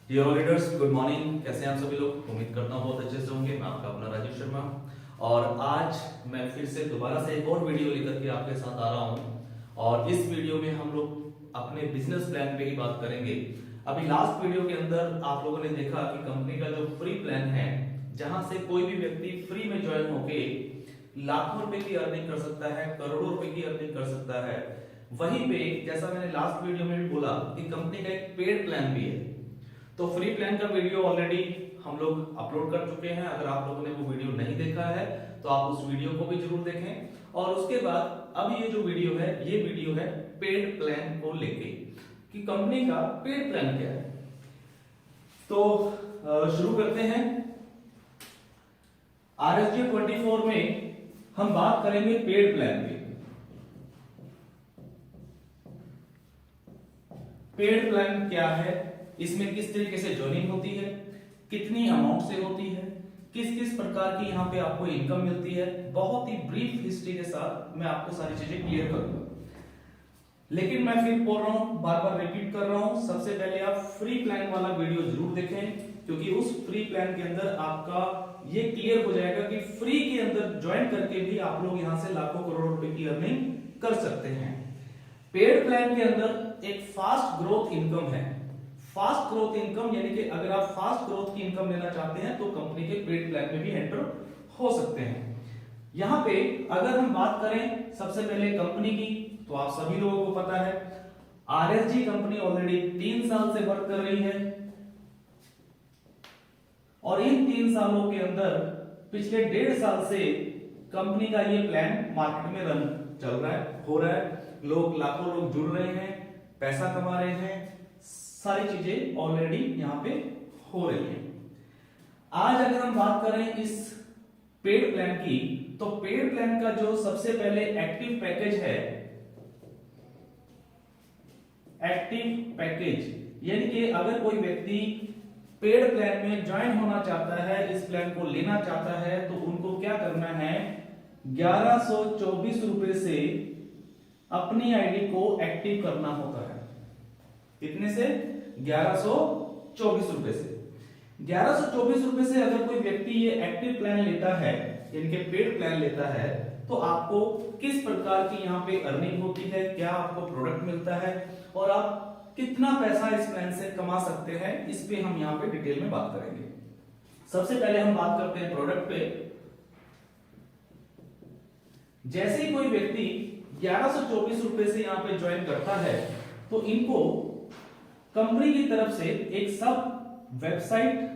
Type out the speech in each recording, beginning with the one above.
Dear leaders, good morning. कैसे हैं आप सभी लोग? उम्मीद करता हूँ बहुत अच्छे से होंगे। मैं आपका अपना राजेश शर्मा और आज मैं फिर से दोबारा से एक और वीडियो लेकर के आपके साथ आ रहा हूँ। और इस वीडियो में हम लोग अपने बिजनेस प्लान पे ही बात करेंगे। अभी लास्ट वीडियो के अंदर आप लोगों ने देखा कि कंपनी का जो फ्री प्लान है, जहां से कोई भी व्यक्ति फ्री में ज्वाइन होके लाखों रुपए की अर्निंग कर सकता है, करोड़ों रुपए की अर्निंग कर सकता है। वहीं पे जैसा मैंने लास्ट वीडियो में भी बोला कि कंपनी का एक पेड प्लान भी है। तो फ्री प्लान का वीडियो ऑलरेडी हम लोग अपलोड कर चुके हैं। अगर आप लोगों ने वो वीडियो नहीं देखा है तो आप उस वीडियो को भी जरूर देखें। और उसके बाद अब ये जो वीडियो है, ये वीडियो है पेड प्लान को लेके कि कंपनी का पेड प्लान क्या है। तो शुरू करते हैं। RSG 24 में हम बात करेंगे पेड प्लान की। पेड प्लान क्या है, इसमें किस तरीके से ज्वाइनिंग होती है, कितनी अमाउंट से होती है, किस किस प्रकार की यहाँ पे आपको इनकम मिलती है, बहुत ही ब्रीफ हिस्ट्री के साथ मैं आपको सारी चीजें क्लियर करूंगा। लेकिन मैं फिर बोल रहा हूं, बार बार रिपीट कर रहा हूं, सबसे पहले आप फ्री प्लान वाला वीडियो जरूर देखें, क्योंकि उस फ्री प्लान के अंदर आपका ये क्लियर हो जाएगा कि फ्री के अंदर ज्वाइन करके भी आप लोग यहां से लाखों करोड़ रुपए की अर्निंग कर सकते हैं। पेड प्लान के अंदर एक फास्ट ग्रोथ इनकम है। फास्ट ग्रोथ इनकम यानी कि अगर आप फास्ट ग्रोथ की इनकम लेना चाहते हैं तो कंपनी के पेड प्लान में भी एंटर हो सकते हैं। यहां पे अगर हम बात करें सबसे पहले कंपनी की, तो आप सभी लोगों को पता है RSG कंपनी ऑलरेडी 3 साल से वर्क कर रही है। और इन 3 सालों के अंदर पिछले 1.5 साल से कंपनी का ये प्लान मार्केट में रन चल रहा है, हो रहा है। लोग लाखों लोग जुड़ रहे हैं, पैसा कमा रहे हैं, सारी चीजें ऑलरेडी यहां पे हो रही है। आज अगर हम बात करें इस पेड प्लान की, तो पेड प्लान का जो सबसे पहले एक्टिव पैकेज है, एक्टिव पैकेज यानी कि अगर कोई व्यक्ति पेड प्लान में ज्वाइन होना चाहता है, इस प्लान को लेना चाहता है, तो उनको क्या करना है, 1124 रुपए से अपनी आईडी को एक्टिव करना होता है। कितने से? 1124 रुपए से। 1124 रुपए से अगर कोई व्यक्ति ये एक्टिव प्लान लेता है, यानी कि पेड प्लान लेता है, तो आपको किस प्रकार की यहाँ पे अर्निंग होती है, क्या आपको प्रोडक्ट मिलता है और आप कितना पैसा इस प्लान से कमा सकते हैं, इस पे हम यहाँ पे डिटेल में बात करेंगे। सबसे पहले हम बात करते हैं प्रोडक्ट पे। जैसे ही कोई व्यक्ति 1124 रुपए से यहाँ पे ज्वाइन करता है, तो इनको कंपनी की तरफ से एक सब वेबसाइट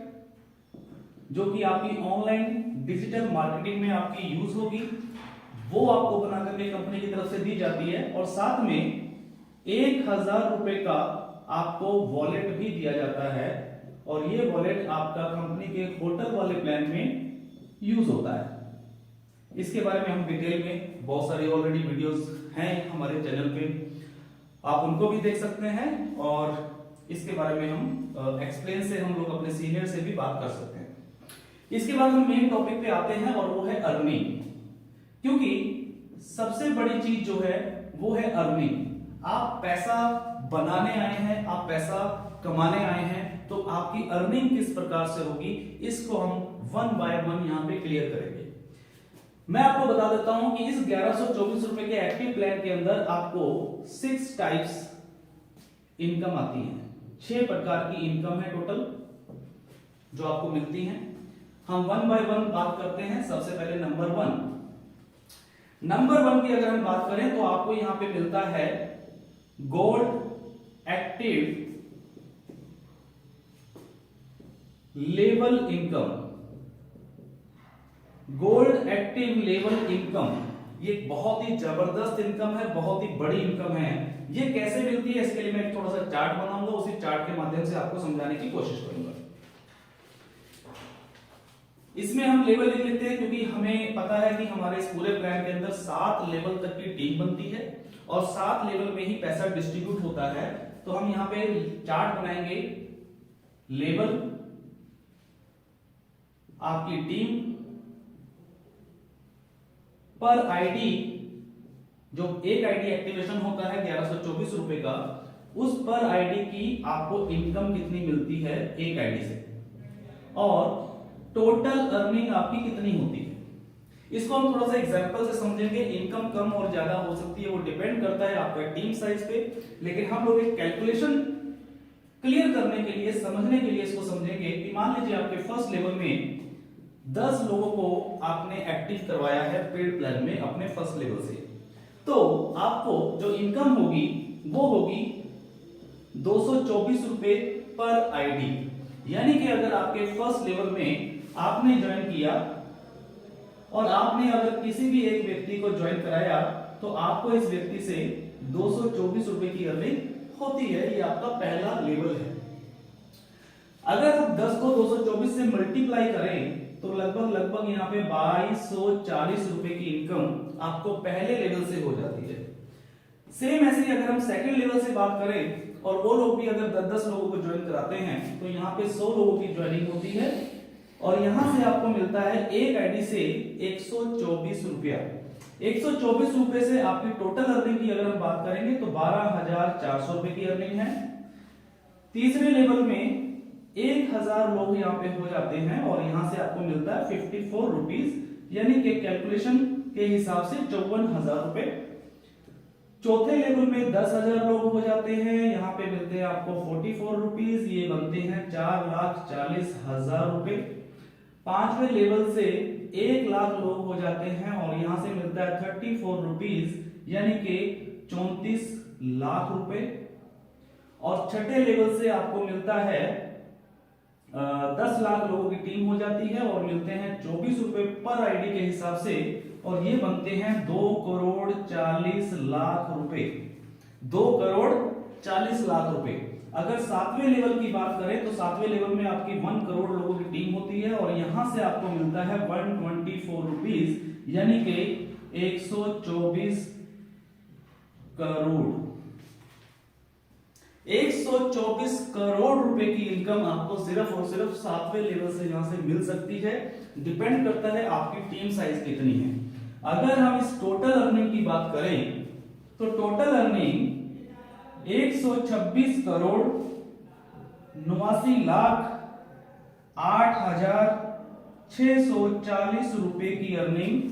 जो कि आपकी ऑनलाइन डिजिटल मार्केटिंग में आपकी यूज होगी, वो आपको बना करके कंपनी की तरफ से दी जाती है। और साथ में 1000 रुपए का आपको वॉलेट भी दिया जाता है। और ये वॉलेट आपका कंपनी के होटल वाले प्लान में यूज होता है। इसके बारे में हम डिटेल में बहुत सारी ऑलरेडी वीडियोस हैं हमारे चैनल पे, आप उनको भी देख सकते हैं। और इसके बारे में हम एक्सप्लेन से हम लोग अपने सीनियर से भी बात कर सकते हैं। इसके बाद हम मेन टॉपिक पे आते हैं और वो है अर्निंग, क्योंकि सबसे बड़ी चीज जो है वो है अर्निंग। आप पैसा बनाने आए हैं, आप पैसा कमाने आए हैं, तो आपकी अर्निंग किस प्रकार से होगी, इसको हम वन बाय वन यहां पे क्लियर करेंगे। मैं आपको बता देता हूं कि इस 1124 रुपए के एक्टिव प्लान के अंदर आपको 6 टाइप्स इनकम आती है। 6 प्रकार की इनकम है टोटल जो आपको मिलती हैं। हम वन बाय वन बात करते हैं। सबसे पहले नंबर वन की अगर हम बात करें तो आपको यहां पे मिलता है gold active level income. Gold active level income ये बहुत ही जबरदस्त इनकम है, बहुत ही बड़ी इनकम है। ये कैसे मिलती है, इसके लिए मैं थोड़ा सा चार्ट बनाऊंगा, उसी चार्ट के माध्यम से आपको समझाने की कोशिश करूंगा। इसमें हम लेवल लिख लेते हैं, क्योंकि हमें पता है कि हमारे इस पूरे प्लान के अंदर 7 लेवल तक की टीम बनती है और 7 लेवल में ही पैसा डिस्ट्रीब्यूट होता है। तो हम यहां पे चार्ट बनाएंगे। लेवल, आपकी टीम, पर आईडी, जो एक आईडी एक्टिवेशन होता है 1124 रुपए का, उस पर आईडी की आपको इनकम कितनी मिलती है एक आईडी से, और टोटल अर्निंग आपकी कितनी होती है। इसको हम थोड़ा सा एग्जांपल से समझेंगे। इनकम कम और ज्यादा हो सकती है, वो डिपेंड करता है आपका टीम साइज पे, लेकिन हम लोग एक कैलकुलेशन क्लियर करने के लिए, समझने के लिए इसको समझेंगे कि मान लीजिए आपके फर्स्ट लेवल में 10 लोगों को आपने एक्टिव करवाया है पेड प्लान में अपने फर्स्ट लेवल से, तो आपको जो इनकम होगी वो होगी 224 रुपए पर आईडी। यानी कि अगर आपके फर्स्ट लेवल में आपने ज्वाइन किया और आपने अगर किसी भी एक व्यक्ति को ज्वाइन कराया तो आपको इस व्यक्ति से 224 रुपए की अर्निंग होती है। ये आपका पहला लेवल है। अगर हम 10 को 224 से मल्टीप्लाई करें तो लगभग यहाँ पे 2240 रुपए की इनकम आपको पहले लेवल से हो जाती है। सेम ऐसे ही अगर हम सेकंड लेवल से बात करें और वो लोग भी अगर 10-10 लोगों को ज्वाइन कराते हैं तो यहाँ पे 100 लोगों की ज्वाइनिंग होती है और यहां से आपको मिलता है एक आईडी से 124 रुपया। 124 रुपए से आपकी टोटल अर्निंग की अगर हम बात करेंगे तो 12,400 रुपए की अर्निंग है। तीसरे लेवल में 1000 लोग यहाँ पे हो जाते हैं और यहां से आपको मिलता है 54 रुपीज, यानी कि कैलकुलेशन के हिसाब से 54,000 रुपए। चौथे लेवल में 10,000 लोग हो जाते हैं, यहाँ पे मिलते हैं आपको 44 रुपीज, ये बनते हैं 4,40,000 रुपए। पांचवें लेवल से 1 लाख लोग हो जाते हैं और यहां से मिलता है 34 रुपीज, यानी कि 34 लाख रुपए। और छठे लेवल से आपको मिलता है 10 लाख लोगों की टीम हो जाती है और मिलते हैं 24 रुपए पर आईडी के हिसाब से, और ये बनते हैं 2,40,00,000 रुपए। 2,40,00,000 रुपए। अगर सातवें लेवल की बात करें तो सातवें लेवल में आपकी 1 करोड़ लोगों की टीम होती है और यहां से आपको मिलता है 124 रुपीज, यानी कि 124 करोड़। 124 करोड़ रुपए की इनकम आपको सिर्फ और सिर्फ सातवें लेवल से यहां से मिल सकती है। डिपेंड करता है आपकी टीम साइज कितनी है। अगर हम इस टोटल अर्निंग की बात करें तो टोटल अर्निंग 126 करोड़ 89,08,640 रुपए की अर्निंग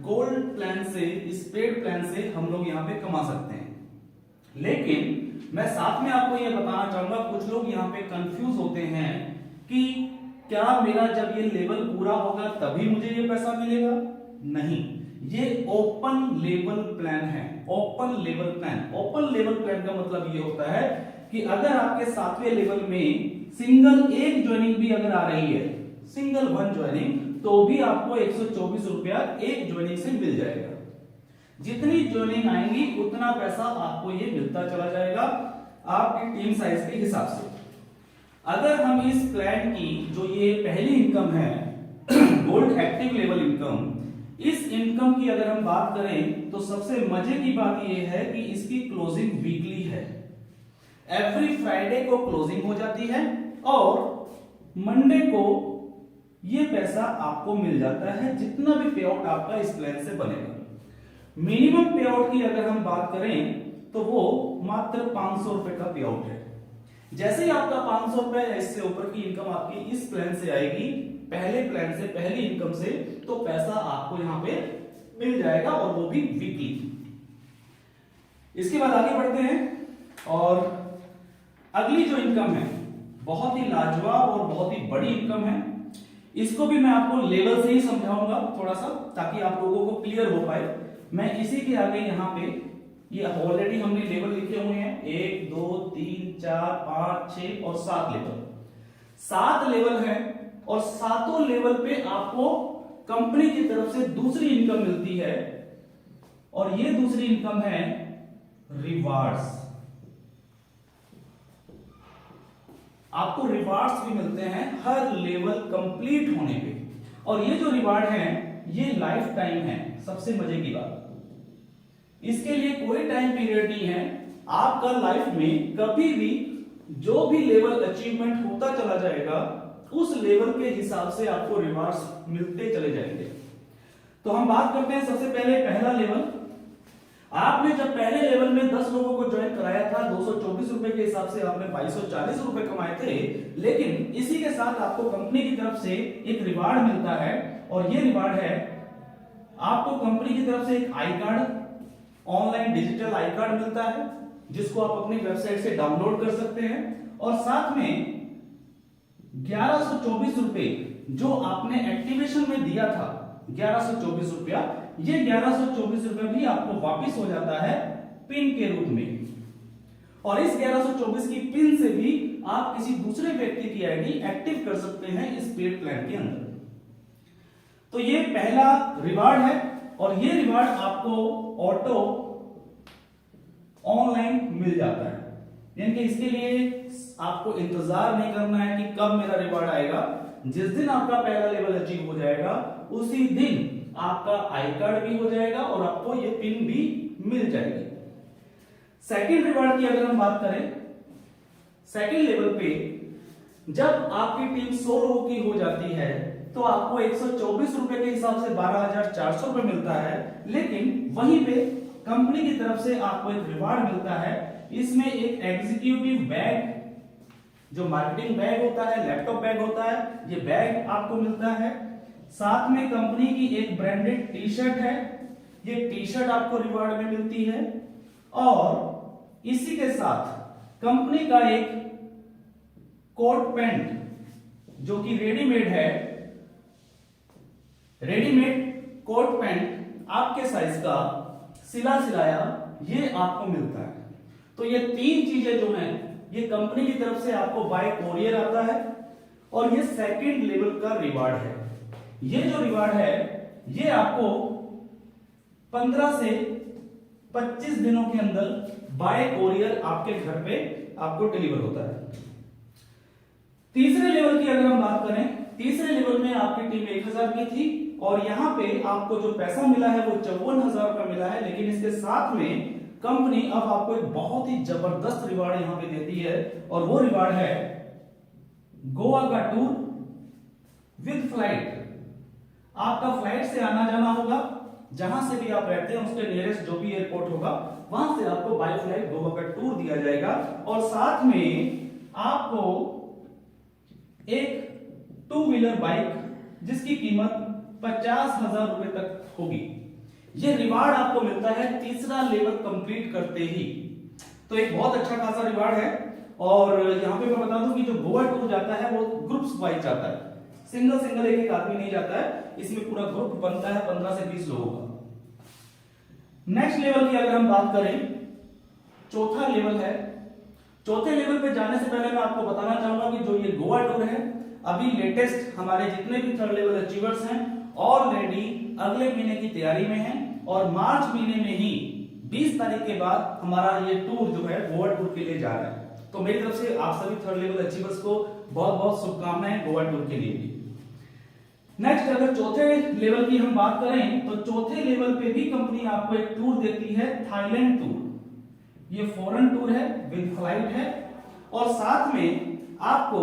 गोल्ड प्लान से, इस पेड प्लान से हम लोग यहां पे कमा सकते हैं। लेकिन मैं साथ में आपको यह बताना चाहूंगा, कुछ लोग यहां पे कंफ्यूज होते हैं कि क्या मेरा जब ये लेवल पूरा होगा तभी मुझे ये पैसा मिलेगा। नहीं, ये ओपन लेवल प्लान है। Open level plan, open level plan का मतलब ये होता है कि अगर आपके सातवें लेवल में सिंगल एक ज्वाइनिंग भी अगर आ रही है, सिंगल 1 ज्वाइनिंग, तो भी आपको 124 रुपया एक ज्वाइनिंग से मिल जाएगा। जितनी ज्वाइनिंग आएंगी उतना पैसा आपको ये मिलता चला जाएगा आपकी टीम साइज के हिसाब से। अगर हम इस प्लान की जो ये पहली इनकम है गोल्ड एक्टिव लेवल इनकम, इस इनकम की अगर हम बात करें तो सबसे मजे की बात यह है कि इसकी क्लोजिंग वीकली है। एवरी फ्राइडे को क्लोजिंग हो जाती है और मंडे को ये पैसा आपको मिल जाता है, जितना भी पे आउट आपका इस प्लान से बनेगा। मिनिमम पे आउट की अगर हम बात करें तो वो मात्र 500 रुपए का पे आउट है। जैसे ही आपका 500 रुपए इससे ऊपर की इनकम आपकी इस प्लान से आएगी, पहले प्लान से, पहली इनकम से, तो पैसा आपको यहां पे मिल जाएगा और वो भी वीकली। इसके बाद आगे बढ़ते हैं और अगली जो इनकम है बहुत ही लाजवाब और बहुत ही बड़ी इनकम है। इसको भी मैं आपको लेवल से ही समझाऊंगा थोड़ा सा, ताकि आप लोगों को क्लियर हो पाए। मैं इसी के आगे यहाँ पे ये ऑलरेडी हमने लेवल लिखे हुए हैं 1 2 3 4 5 6 और 7 लेवल। 7 लेवल है और सातों लेवल पे आपको कंपनी की तरफ से दूसरी इनकम मिलती है और ये दूसरी इनकम है रिवार्ड्स। आपको रिवार्ड्स भी मिलते हैं हर लेवल कंप्लीट होने पे, और ये जो रिवार्ड है ये लाइफ टाइम है। सबसे मजे की बात, इसके लिए कोई टाइम पीरियड नहीं है। आपका लाइफ में कभी भी जो भी लेवल अचीवमेंट होता चला जाएगा उस लेवल के हिसाब से आपको रिवार्ड्स मिलते चले जाएंगे। तो हम बात करते हैं सबसे पहले पहला लेवल। आपने जब पहले लेवल में 10 लोगों को ज्वाइन कराया था, 224 रुपए के हिसाब से आपने 2240 रुपए कमाए थे, लेकिन इसी के साथ आपको कंपनी की तरफ से एक रिवार्ड मिलता है, और ये रिवार्ड है आपको कंपनी की तरफ से एक I card, online digital I card मिलता है, जिसको आप अपनी वेबसाइट से डाउनलोड कर सकते हैं, और साथ में 1124 रुपए जो आपने एक्टिवेशन में दिया था, 1124 रुपया, ये 1124 रुपया भी आपको वापस हो जाता है पिन के रूप में, और इस 1124 की पिन से भी आप किसी दूसरे व्यक्ति की आईडी एक्टिव कर सकते हैं इस पेड प्लान के अंदर। तो ये पहला रिवार्ड है, और ये रिवार्ड आपको ऑटो ऑनलाइन मिल जाता है, यानी कि इसके लिए आपको इंतजार नहीं करना है कि कब मेरा रिवार्ड आएगा। जिस दिन आपका पहला लेवल अचीव हो जाएगा, उसी दिन आपका आई कार्ड भी हो जाएगा और आपको ये पिन भी मिल जाएगी। सेकंड रिवार्ड की अगर हम बात करें, सेकंड लेवल पे जब आपकी टीम 100 लोगों की हो जाती है, तो आपको 124 रुपए के हिसाब से 12,400 रुपए मिलता है, लेकिन वहीं पे कंपनी की तरफ से आपको एक रिवार्ड मिलता है। इसमें एक एग्जीक्यूटिव बैग, जो मार्केटिंग बैग होता है, लैपटॉप बैग होता है, ये बैग आपको मिलता है। साथ में कंपनी की एक ब्रांडेड टी शर्ट है, ये टी शर्ट आपको रिवार्ड में मिलती है, और इसी के साथ कंपनी का एक कोट पैंट जो कि रेडीमेड है, रेडीमेड कोट पैंट आपके साइज का सिला सिलाया, ये आपको मिलता है। तो ये तीन चीजें जो हैं, ये कंपनी की तरफ से आपको बाय कोरियर आता है, और ये सेकंड लेवल का रिवार्ड है। ये जो रिवार्ड है, ये आपको 15 से 25 दिनों के अंदर बाय कोरियर आपके घर पे आपको डिलीवर होता है। तीसरे लेवल की अगर हम बात करें, तीसरे लेवल में आपकी टीम 1000 की थी, और यहां पे आपको जो पैसा मिला है वो 54,000 का मिला है, लेकिन इसके साथ में कंपनी अब आपको एक बहुत ही जबरदस्त रिवार्ड यहां पे देती है, और वो रिवार्ड है गोवा का टूर विद फ्लाइट। आपका फ्लाइट से आना जाना होगा, जहां से भी आप रहते हैं उसके नियरेस्ट जो भी एयरपोर्ट होगा, वहां से आपको बाय फ्लाइट गोवा का टूर दिया जाएगा, और साथ में आपको एक 2 व्हीलर बाइक जिसकी कीमत 50,000 रुपए तक होगी। ये रिवार्ड आपको मिलता है तीसरा लेवल कंप्लीट करते ही। तो एक बहुत अच्छा खासा रिवार्ड है, और यहां पे मैं बता दूं कि जो गोवा टूर जाता है वो ग्रुप्स वाइज जाता है, सिंगल सिंगल एक आदमी नहीं जाता है, इसमें पूरा ग्रुप बनता है 15 से 20 लोगों का। नेक्स्ट लेवल की अगर हम बात करें, चौथा लेवल है। चौथे लेवल पे जाने से पहले मैं आपको बताना चाहूंगा कि जो ये गोवा टूर है, अभी लेटेस्ट हमारे जितने भी थर्ड लेवल अचीवर्स हैं ऑलरेडी अगले महीने की तैयारी में हैं, और मार्च महीने में ही 20 तारीख के बाद हमारा ये टूर जो है गोवा टूर के लिए जा रहा है। तो मेरी तरफ से आप सभी थर्ड लेवल अचीवर्स को बहुत बहुत शुभकामनाएं गोवा टूर के लिए भी। नेक्स्ट अगर चौथे लेवल की हम बात करें, तो चौथे लेवल पे भी कंपनी आपको एक टूर देती है, थाईलैंड टूर। ये फॉरेन टूर है, विद फ्लाइट है, और साथ में आपको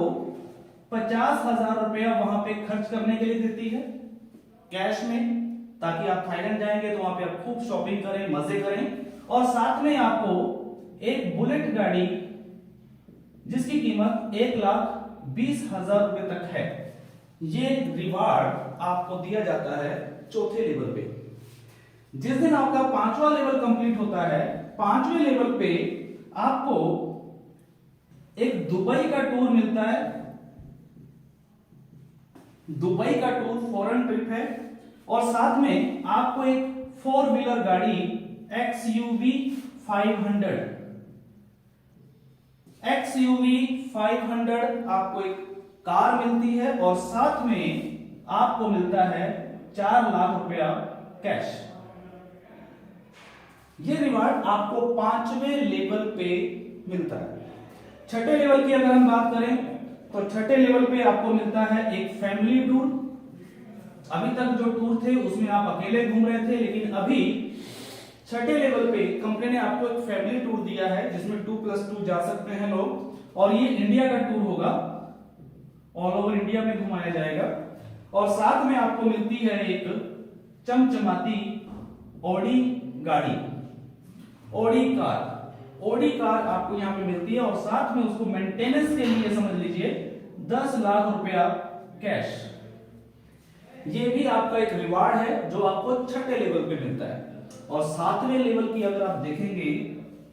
50,000 रुपया वहां पे खर्च करने के लिए देती है कैश में, ताकि आप थाईलैंड जाएंगे तो वहां पे आप खूब शॉपिंग करें, मजे करें, और साथ में आपको एक बुलेट गाड़ी जिसकी कीमत 1,20,000 रुपए तक है, ये रिवार्ड आपको दिया जाता है चौथे लेवल पे। जिस दिन आपका 5वां लेवल कंप्लीट होता है, 5वें लेवल पे आपको एक दुबई का टूर मिलता है। दुबई का टूर फॉरेन ट्रिप है, और साथ में आपको एक 4 व्हीलर गाड़ी XUV 500 आपको एक कार मिलती है, और साथ में आपको मिलता है 4 लाख रुपया कैश। ये रिवार्ड आपको 5वें लेवल पे मिलता है। छठे लेवल की अगर हम बात करें, तो छठे लेवल पे आपको मिलता है एक फैमिली टूर। अभी तक जो टूर थे उसमें आप अकेले घूम रहे थे, लेकिन अभी छठे लेवल पे कंपनी ने आपको एक फैमिली टूर दिया है, जिसमें 2+2 जा सकते हैं लोग, और ये इंडिया का टूर होगा, ऑल ओवर इंडिया में घुमाया जाएगा, और साथ में आपको मिलती है एक चमचमाती ऑडी गाड़ी ऑडी कार आपको यहां पे मिलती है और साथ में उसको मेंटेनेंस के लिए समझ लीजिए 10 लाख रुपया कैश। ये भी आपका एक रिवार्ड है जो आपको छठे लेवल पे मिलता है। और सातवें लेवल की अगर आप देखेंगे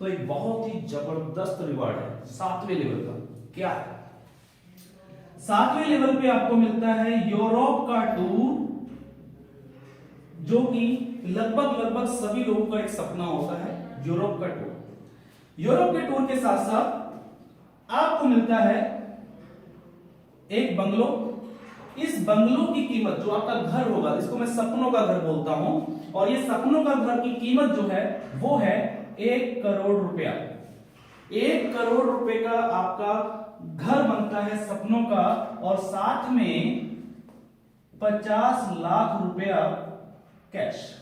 तो एक बहुत ही जबरदस्त रिवार्ड है सातवें लेवल का। क्या है? सातवें लेवल पे आपको मिलता है यूरोप का टूर, जो कि लगभग सभी लोगों का एक सपना होता है, यूरोप का टूर। यूरोप के टूर के साथ साथ आपको मिलता है एक बंगलो। इस बंगलो की कीमत, जो आपका घर होगा, जिसको मैं सपनों का घर बोलता हूं, और ये सपनों का घर की कीमत जो है वो है 1 करोड़ रुपया। 1 करोड़ रुपए का आपका घर बनता है सपनों का, और साथ में 50 लाख रुपया कैश।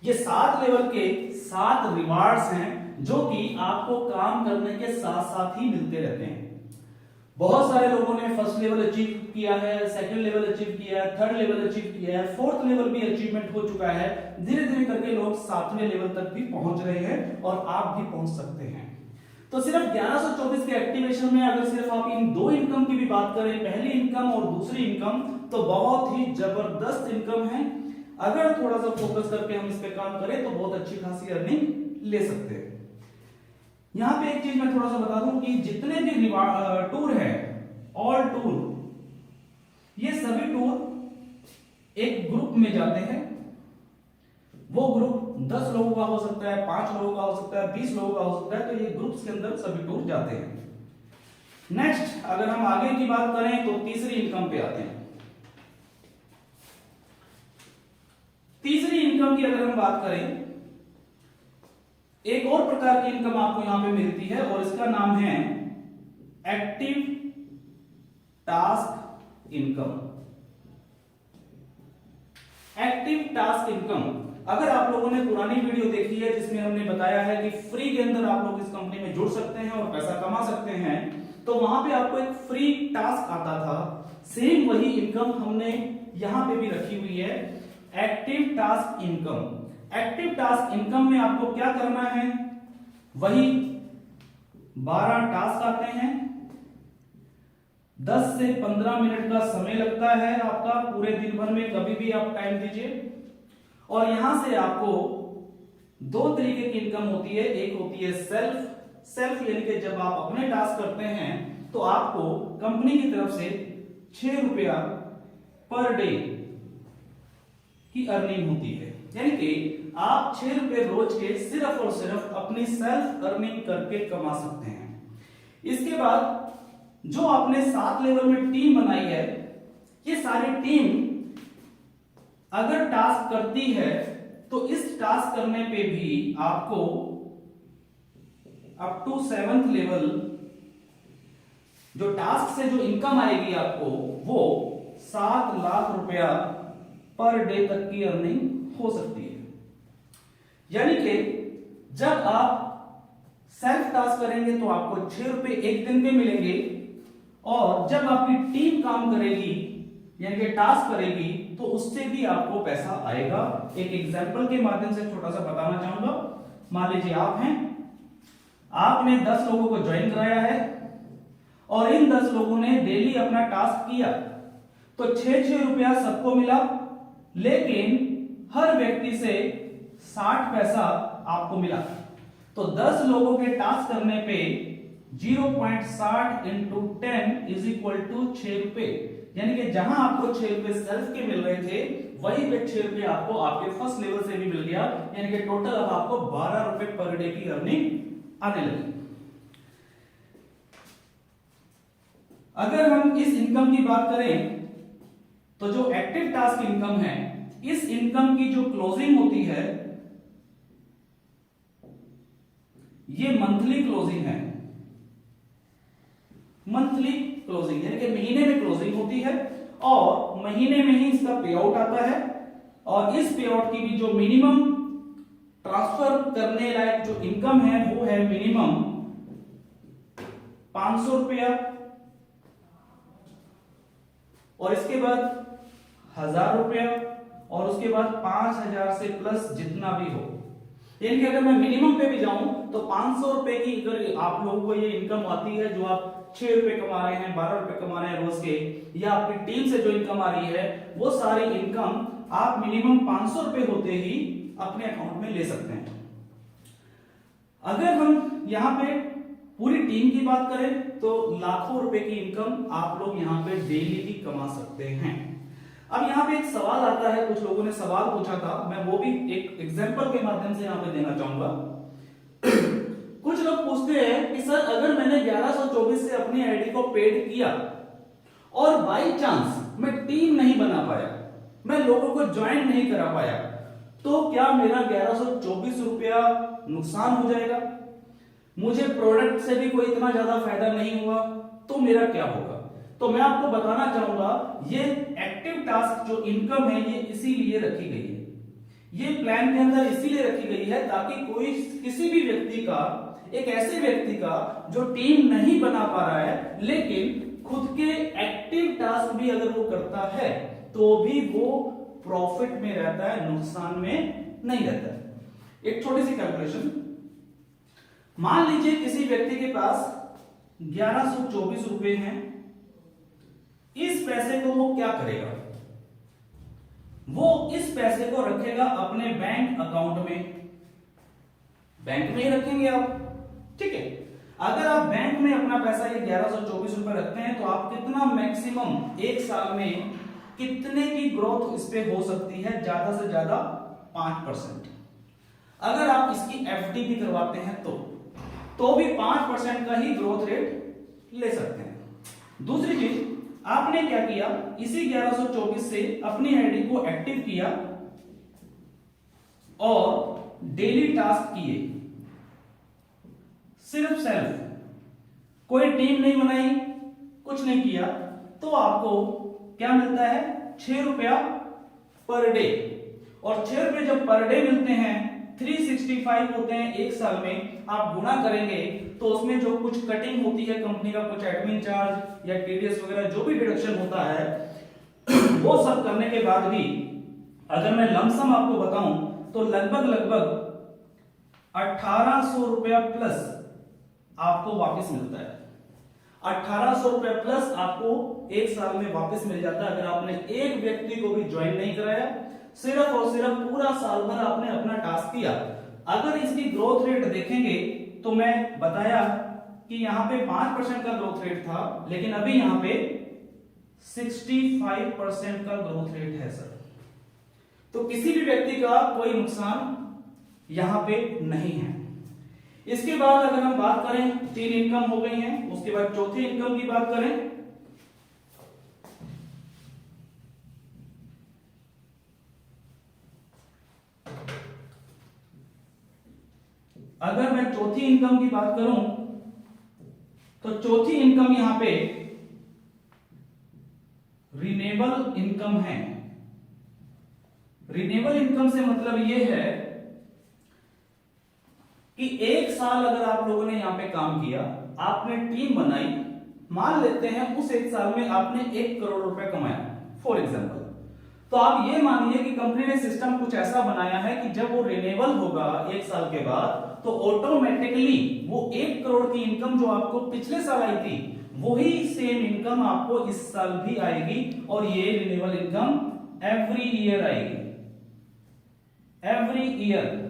ये 7 लेवल के 7 रिवार्ड्स हैं जो कि आपको काम करने के साथ साथ ही मिलते रहते हैं। बहुत सारे लोगों ने फर्स्ट लेवल अचीव किया है, सेकंड लेवल अचीव किया है, थर्ड लेवल अचीव किया है, फोर्थ लेवल भी अचीवमेंट हो चुका है। धीरे धीरे करके लोग 7वें लेवल तक भी पहुंच रहे हैं और आप भी पहुंच सकते हैं। तो सिर्फ 1124 के एक्टिवेशन में अगर सिर्फ आप इन 2 इनकम की भी बात करें, पहली इनकम और दूसरी इनकम, तो बहुत ही जबरदस्त इनकम है। अगर थोड़ा सा फोकस करके हम इस पे काम करें तो बहुत अच्छी खासी अर्निंग ले सकते हैं। यहां पे एक चीज मैं थोड़ा सा बता दूं कि जितने भी टूर है, ऑल टूर, ये सभी टूर एक ग्रुप में जाते हैं। वो ग्रुप 10 लोगों का हो सकता है, 5 लोगों का हो सकता है, 20 लोगों का हो सकता है। तो ये ग्रुप्स के अंदर सभी टूर जाते हैं। नेक्स्ट अगर हम आगे की बात करें तो तीसरी इनकम पे आते हैं। तीसरी इनकम की अगर हम बात करें, एक और प्रकार की इनकम आपको यहां पे मिलती है और इसका नाम है active task income. Active task income, अगर आप लोगों ने पुरानी वीडियो देखी है जिसमें हमने बताया है कि फ्री के अंदर आप लोग इस कंपनी में जुड़ सकते हैं और पैसा कमा सकते हैं, तो वहां पे आपको एक फ्री टास्क आता था। सेम वही इनकम हमने यहां पे भी रखी हुई है, active task income. Active task income में आपको क्या करना है, वही 12 टास्क आते हैं, 10 से 15 मिनट का समय लगता है आपका पूरे दिन भर में, कभी भी आप टाइम दीजिए। और यहां से आपको 2 तरीके की इनकम होती है। एक होती है सेल्फ यानी कि जब आप अपने टास्क करते हैं तो आपको कंपनी की तरफ से 6 रुपया पर डे की अर्निंग होती है। यानी कि आप 6 रुपए रोज के सिर्फ और सिर्फ अपनी सेल्फ अर्निंग करके कमा सकते हैं। इसके बाद जो आपने 7 लेवल में टीम बनाई है, ये सारी टीम अगर टास्क करती है तो इस टास्क करने पे भी आपको अप टू 7th लेवल जो टास्क से जो इनकम आएगी आपको, वो 7 लाख रुपया पर डे तक की अर्निंग हो सकती है। यानी कि जब आप सेल्फ टास्क करेंगे तो आपको 6 रुपए एक दिन में मिलेंगे, और जब आपकी टीम काम करेगी यानी कि टास्क करेगी तो उससे भी आपको पैसा आएगा। एक एग्जांपल के माध्यम से छोटा सा बताना चाहूंगा। मान लीजिए आप हैं, आपने 10 लोगों को ज्वाइन कराया है और इन 10 लोगों ने डेली अपना टास्क किया, तो 6 रुपया सबको मिला, लेकिन हर व्यक्ति से 60 पैसा आपको मिला। तो 10 लोगों के टास्क करने पे 0.60 इंटू 10 इज इक्वल टू 6 रुपए। यानी कि जहां आपको 6 रुपए सेल्फ के मिल रहे थे, वहीं पे 6 रुपए आपको आपके फर्स्ट लेवल से भी मिल गया। यानी कि टोटल अब आपको 12 रुपए पर डे की अर्निंग आने लगी। अगर हम इस इनकम की बात करें तो जो एक्टिव टास्क इनकम है, इस इनकम की जो क्लोजिंग होती है ये मंथली क्लोजिंग है। मंथली क्लोजिंग यानी कि महीने में क्लोजिंग होती है और महीने में ही इसका पे आउट आता है। और इस पे आउट की भी जो मिनिमम ट्रांसफर करने लायक जो इनकम है वो है मिनिमम 500 रुपया, और इसके बाद 1000 रुपया, और उसके बाद 5000 से प्लस जितना भी हो। यानी कि अगर मैं मिनिमम पे भी जाऊं तो 500 रुपए की अगर आप लोगों को ये इनकम आती है, जो आप 6 रुपए कमा रहे हैं, 12 रुपए कमा रहे हैं रोज के, या आपकी टीम से जो इनकम आ रही है, वो सारी इनकम आप मिनिमम 500 रुपए होते ही अपने अकाउंट में ले सकते हैं। अगर हम यहाँ पे पूरी टीम की बात करें तो लाखों रुपए की इनकम आप लोग यहाँ पे डेली की कमा सकते हैं। अब यहाँ पे एक सवाल आता है, कुछ लोगों ने सवाल पूछा था, मैं वो भी एक एग्जांपल के माध्यम से यहाँ पे देना चाहूंगा। कुछ लोग पूछते हैं कि सर अगर मैंने 1124 से अपनी आईडी को पेड किया और बाय चांस मैं टीम नहीं बना पाया, मैं लोगों को ज्वाइन नहीं करा पाया, तो क्या मेरा 1124 रुपया नुकसान हो जाएगा? मुझे प्रोडक्ट से भी कोई इतना ज्यादा फायदा नहीं हुआ, तो मेरा क्या होगा? तो मैं आपको बताना चाहूंगा, ये एक्टिव टास्क जो इनकम है ये इसीलिए रखी गई है, ये प्लान के अंदर इसीलिए रखी गई है ताकि कोई किसी भी व्यक्ति का, एक ऐसे व्यक्ति का जो टीम नहीं बना पा रहा है लेकिन खुद के एक्टिव टास्क भी अगर वो करता है तो भी वो प्रॉफिट में रहता है, नुकसान में नहीं रहता है। एक छोटी सी कैलकुलेशन, मान लीजिए किसी व्यक्ति के पास 1124 रुपए हैं, इस पैसे को वो क्या करेगा? वो इस पैसे को रखेगा अपने बैंक अकाउंट में, बैंक में ही रखेंगे आप, ठीक है। अगर आप बैंक में अपना पैसा ये 1124 रुपए रखते हैं तो आप कितना मैक्सिमम एक साल में कितने की ग्रोथ इस पे हो सकती है? ज्यादा से ज्यादा 5%। अगर आप इसकी एफडी भी करवाते हैं तो भी 5% का ही ग्रोथ रेट ले सकते हैं। दूसरी चीज, आपने क्या किया, इसी 1124 से अपनी आईडी को एक्टिव किया और डेली टास्क किए, सिर्फ सेल्फ, कोई टीम नहीं बनाई, कुछ नहीं किया, तो आपको क्या मिलता है? 6 रुपया पर डे। और 6 रुपए जब पर डे मिलते हैं, 365 होते हैं एक साल में, आप गुना करेंगे तो उसमें जो कुछ कटिंग होती है कंपनी का, कुछ एडमिन चार्ज या टीडीएस वगैरह जो भी डिडक्शन होता है वो सब करने के बाद भी अगर मैं लमसम आपको बताऊं तो लगभग 1800 रुपया प्लस आपको वापस मिलता है। 1800 रुपया प्लस आपको एक साल में वापस मिल जाता है अगर आपने एक व्यक्ति को भी ज्वाइन नहीं कराया, सिर्फ और सिर्फ पूरा साल भर आपने अपना टास्क किया। अगर इसकी ग्रोथ रेट देखेंगे तो मैं बताया कि यहां पे 5% का ग्रोथ रेट था, लेकिन अभी यहां पे 65% का ग्रोथ रेट है सर। तो किसी भी व्यक्ति का कोई नुकसान यहां पे नहीं है। इसके बाद अगर हम बात करें, 3 इनकम हो गई हैं, उसके बाद चौथी इनकम की बात करें, अगर मैं चौथी इनकम की बात करूं तो चौथी इनकम यहां पे रिन्यूएबल इनकम है। रिन्यूएबल इनकम से मतलब यह है कि एक साल अगर आप लोगों ने यहां पे काम किया, आपने टीम बनाई, मान लेते हैं उस एक साल में आपने 1 करोड़ रुपए कमाया फॉर एग्जांपल, तो आप ये मानिए कि कंपनी ने सिस्टम कुछ ऐसा बनाया है कि जब वो रिन्यूएबल होगा एक साल के बाद तो ऑटोमेटिकली वो 1 करोड़ की इनकम जो आपको पिछले साल आई थी वही सेम इनकम आपको इस साल भी आएगी, और ये रिन्यूएबल इनकम एवरी ईयर आएगी, एवरी ईयर।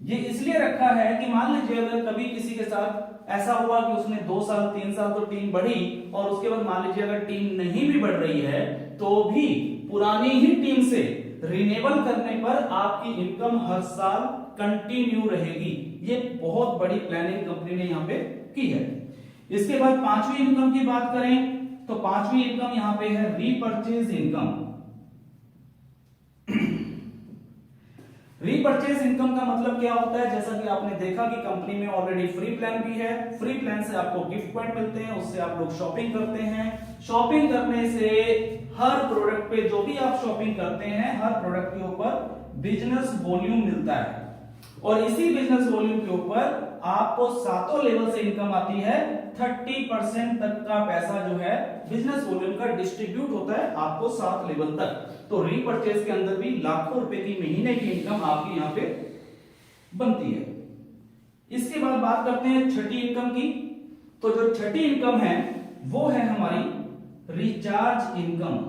ये इसलिए रखा है कि मान लीजिए अगर कभी किसी के साथ ऐसा हुआ कि उसने 2 साल 3 साल तो टीम बढ़ी और उसके बाद मान लीजिए अगर टीम नहीं भी बढ़ रही है तो भी पुरानी ही टीम से रिन्यूएबल करने पर आपकी इनकम हर साल कंटिन्यू रहेगी। ये बहुत बड़ी प्लानिंग कंपनी ने यहां पे की है। इसके बाद पांचवी इनकम की बात करें तो पांचवी इनकम यहां पे है रीपरचेज इनकम। रीपरचेज इनकम का मतलब क्या होता है? जैसा कि आपने देखा कि कंपनी में ऑलरेडी फ्री प्लान भी है, फ्री प्लान से आपको गिफ्ट पॉइंट मिलते हैं, उससे आप लोग शॉपिंग करते हैं, शॉपिंग करने से हर प्रोडक्ट पे जो भी आप शॉपिंग करते हैं हर प्रोडक्ट के ऊपर बिजनेस वॉल्यूम मिलता है, और इसी बिजनेस वॉल्यूम के ऊपर आपको 7 लेवल से इनकम आती है। 30% तक का पैसा जो है बिजनेस वॉल्यूम का डिस्ट्रीब्यूट होता है आपको 7 लेवल तक। तो रीपरचेज के अंदर भी लाखों रुपए की महीने की इनकम आपकी यहां पे बनती है। इसके बाद बात करते हैं छठी इनकम की। तो जो छठी इनकम है वो है हमारी रिचार्ज इनकम।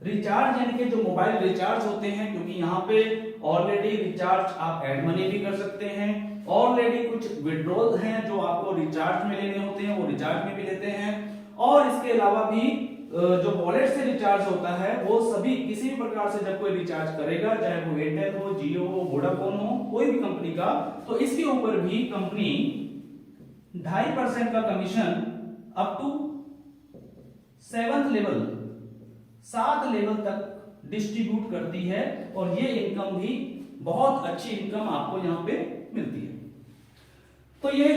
रिचार्ज यानी कि जो मोबाइल रिचार्ज होते हैं, क्योंकि यहाँ पे ऑलरेडी रिचार्ज आप एड मनी भी कर सकते हैं, ऑलरेडी कुछ विड्रॉल हैं जो आपको रिचार्ज में लेने होते हैं वो रिचार्ज में भी लेते हैं, और इसके अलावा भी जो वॉलेट से रिचार्ज होता है वो सभी किसी भी प्रकार से जब कोई रिचार्ज करेगा, चाहे वो एयरटेल हो, जियो हो, वोडाफोन हो, कोई भी कंपनी का, तो इसके ऊपर भी कंपनी 2.5% का commission up to 7th level, 7 level तक डिस्ट्रीब्यूट करती है, और ये इनकम भी बहुत अच्छी इनकम आपको यहां पे मिलती है। तो ये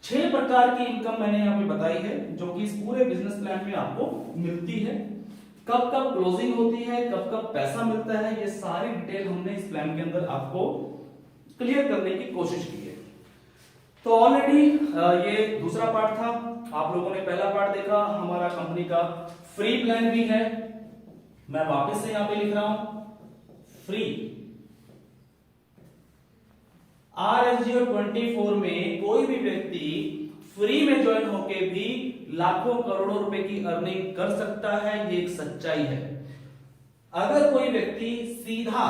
6 प्रकार की इनकम मैंने यहां पे बताई है जो कि इस पूरे बिजनेस प्लान में आपको मिलती है। कब कब क्लोजिंग होती है, कब कब पैसा मिलता है, ये सारी डिटेल हमने इस प्लान के अंदर आपको क्लियर करने की कोशिश की है। तो ऑलरेडी ये दूसरा पार्ट था, आप लोगों ने पहला पार्ट देखा, हमारा कंपनी का फ्री प्लान भी है। मैं वापस से यहां पे लिख रहा हूं, फ्री RSGO 24 में कोई भी व्यक्ति फ्री में ज्वाइन होके भी लाखों करोड़ों रुपए की अर्निंग कर सकता है, ये एक सच्चाई है। अगर कोई व्यक्ति सीधा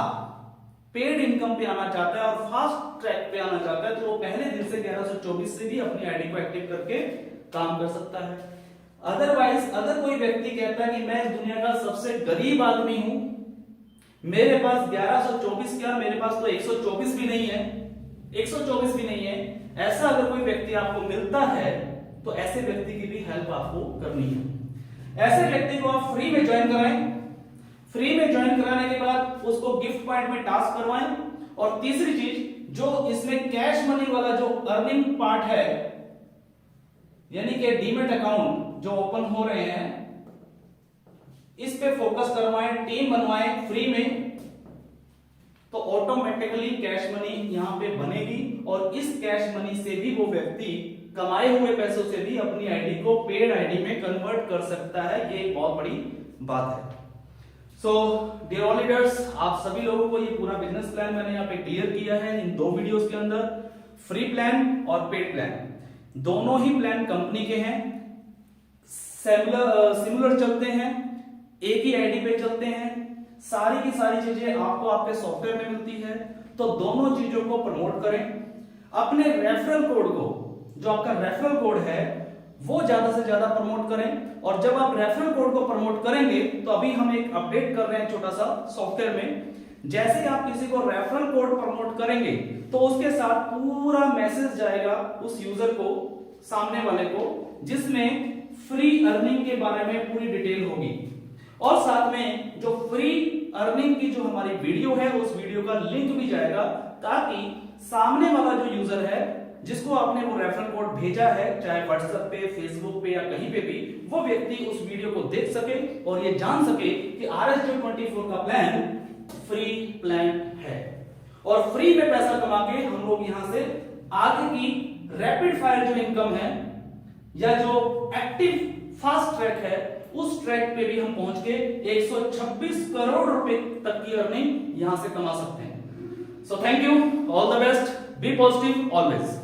पेड इनकम पे आना चाहता है और फास्ट ट्रैक पे आना चाहता है, तो वो पहले दिन से 1124 से भी अपनी आईडी को एक्टिव करके काम कर सकता है। अदरवाइज अगर कोई व्यक्ति कहता है कि मैं इस दुनिया का सबसे गरीब आदमी हूं, मेरे पास 1124 क्या, मेरे पास तो 124 भी नहीं है, 124 भी नहीं है, ऐसा अगर कोई व्यक्ति आपको मिलता है तो ऐसे व्यक्ति की भी हेल्प आपको करनी है। ऐसे व्यक्ति को आप फ्री में ज्वाइन कराएं, फ्री में ज्वाइन कराने के बाद उसको गिफ्ट पॉइंट में टास्क करवाएं, और तीसरी चीज जो इसमें कैश मनी वाला जो अर्निंग पार्ट है, यानी कि डीमेट अकाउंट जो ओपन हो रहे हैं, इस पे फोकस करवाएं, टीम बनवाएं फ्री में, तो ऑटोमेटिकली कैश मनी यहां पे बनेगी, और इस कैश मनी से भी वो व्यक्ति कमाए हुए पैसों से भी अपनी आईडी को पेड आईडी में कन्वर्ट कर सकता है। ये एक बहुत बड़ी बात है। सो डियर ऑल लीडर्स, आप सभी लोगों को ये पूरा बिजनेस प्लान मैंने यहाँ पे क्लियर किया है इन 2 वीडियोस के अंदर। फ्री प्लान और पेड प्लान दोनों ही प्लान कंपनी के हैं, सिमिलर चलते हैं, एक ही आईडी पे चलते हैं, सारी की सारी चीजें आपको आपके सॉफ्टवेयर में मिलती है। तो दोनों चीजों को प्रमोट करें, अपने रेफरल कोड को, जो आपका रेफरल कोड है वो ज्यादा से ज्यादा प्रमोट करें, और जब आप रेफरल कोड को प्रमोट करेंगे तो अभी हम एक अपडेट कर रहे हैं छोटा सा सॉफ्टवेयर में, जैसे आप किसी को रेफरल कोड प्रमोट करेंगे तो उसके साथ पूरा मैसेज जाएगा उस यूजर को, सामने वाले को, जिसमें फ्री अर्निंग के बारे में पूरी डिटेल होगी, और साथ में जो फ्री अर्निंग की जो हमारी वीडियो है उस वीडियो का लिंक भी जाएगा, ताकि सामने वाला जो यूजर है जिसको आपने वो रेफरल कोड भेजा है, चाहे व्हाट्सएप पे, फेसबुक पे या कहीं पे भी, वो व्यक्ति उस वीडियो को देख सके और ये जान सके कि RSGO 24 का प्लान फ्री प्लान है, और फ्री में पैसा कमा के हम लोग यहां से आगे की रैपिड फायर जो इनकम है या जो एक्टिव फास्ट ट्रैक है उस ट्रैक पे भी हम पहुंच के 126 करोड़ रुपए तक की अर्निंग यहां से कमा सकते हैं। So thank you, all the best, be positive always.